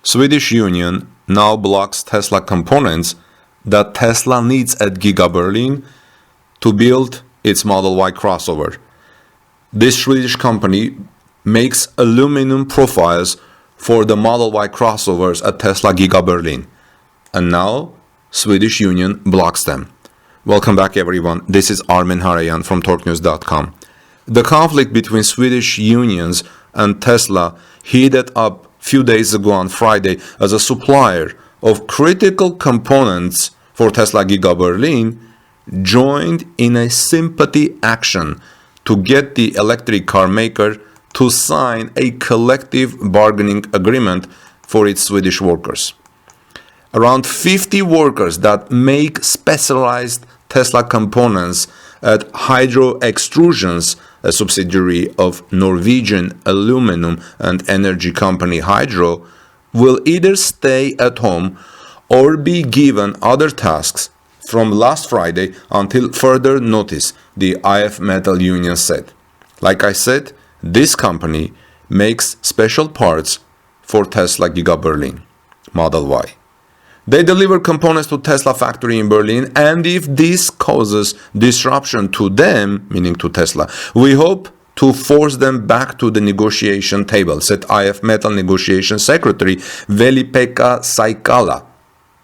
Swedish union now blocks Tesla components that Tesla needs at Giga Berlin to build its Model Y crossover. This Swedish company makes aluminum profiles for the Model Y crossovers at Tesla Giga Berlin. And now, Swedish union blocks them. Welcome back everyone, this is Armin Harayan from TorqueNews.com. The conflict between Swedish unions and Tesla heated up a few days ago on Friday as a supplier of critical components for Tesla Giga Berlin joined in a sympathy action to get the electric car maker to sign a collective bargaining agreement for its Swedish workers. Around 50 workers that make specialized Tesla components at Hydro Extrusions, a subsidiary of Norwegian aluminum and energy company Hydro, will either stay at home or be given other tasks from last Friday until further notice, the IF Metall union said. Like I said, this company makes special parts for Tesla Giga Berlin Model Y. They deliver components to Tesla factory in Berlin, and if this causes disruption to them, meaning to Tesla, we hope to force them back to the negotiation table, said IF Metall negotiation secretary Veli-Pekka Saikala,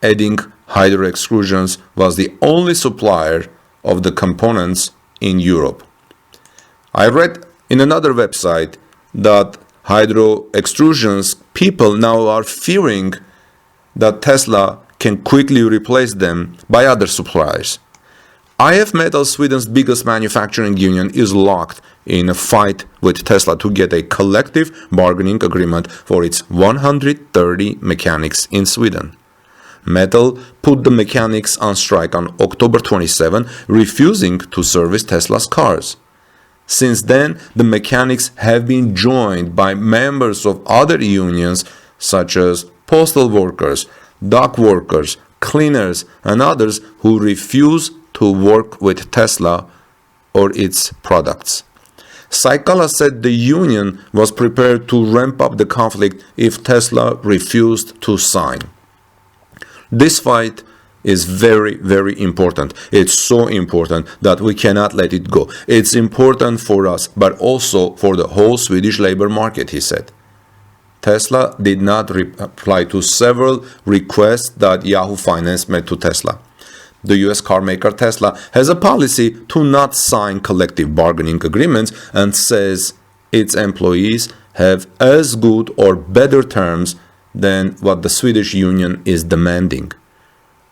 adding Hydro Extrusions was the only supplier of the components in Europe. I read in another website that Hydro Extrusions people now are fearing that Tesla can quickly replace them by other suppliers. IF Metall, Sweden's biggest manufacturing union, is locked in a fight with Tesla to get a collective bargaining agreement for its 130 mechanics in Sweden. Metall put the mechanics on strike on October 27, refusing to service Tesla's cars. Since then, the mechanics have been joined by members of other unions such as postal workers, dock workers, cleaners, and others who refuse to work with Tesla or its products. Saikala said the union was prepared to ramp up the conflict if Tesla refused to sign. This fight is very, very important. It's so important that we cannot let it go. It's important for us, but also for the whole Swedish labor market, he said. Tesla did not reply to several requests that Yahoo Finance made to Tesla. The US car maker Tesla has a policy to not sign collective bargaining agreements and says its employees have as good or better terms than what the Swedish union is demanding.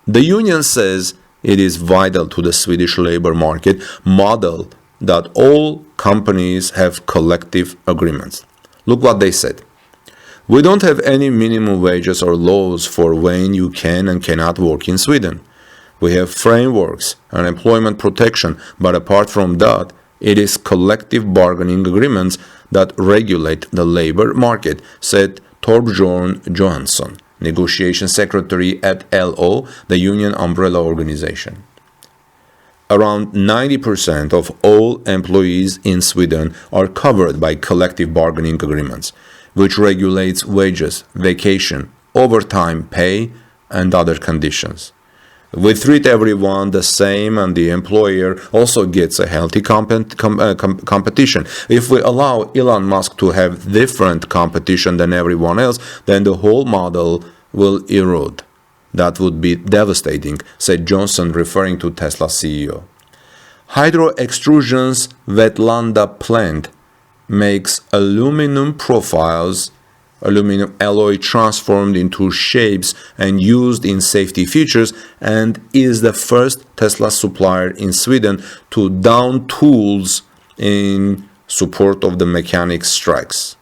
The union says it is vital to the Swedish labor market model that all companies have collective agreements. Look what they said. We don't have any minimum wages or laws for when you can and cannot work in Sweden. We have frameworks and employment protection, but apart from that, it is collective bargaining agreements that regulate the labor market, said Torbjörn Johansson, negotiation secretary at LO, the union umbrella organization. Around 90% of all employees in Sweden are covered by collective bargaining agreements, which regulates wages, vacation, overtime pay, and other conditions. We treat everyone the same, and the employer also gets a healthy competition. If we allow Elon Musk to have different competition than everyone else, then the whole model will erode. That would be devastating, said Johnson, referring to Tesla CEO. Hydro Extrusions' Vetlanda plant makes aluminum profiles, aluminum alloy transformed into shapes and used in safety features, and is the first Tesla supplier in Sweden to down tools in support of the mechanics strikes.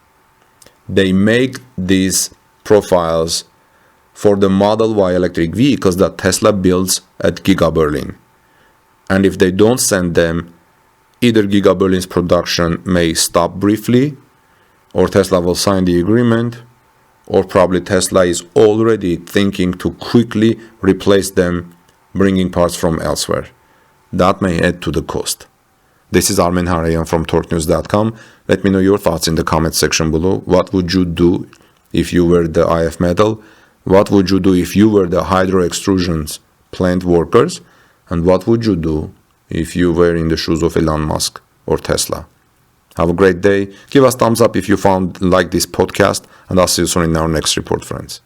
They make these profiles for the Model Y electric vehicles that Tesla builds at Giga Berlin. And if they don't send them, either Giga Berlin's production may stop briefly, or Tesla will sign the agreement, or probably Tesla is already thinking to quickly replace them, bringing parts from elsewhere. That may add to the cost. This is Armin Harayan from TorqueNews.com. Let me know your thoughts in the comment section below. What would you do if you were the IF Metall? What would you do if you were the Hydro Extrusions plant workers? And what would you do if you were in the shoes of Elon Musk or Tesla? Have a great day. Give us thumbs up if you found like this podcast, and I'll see you soon in our next report, friends.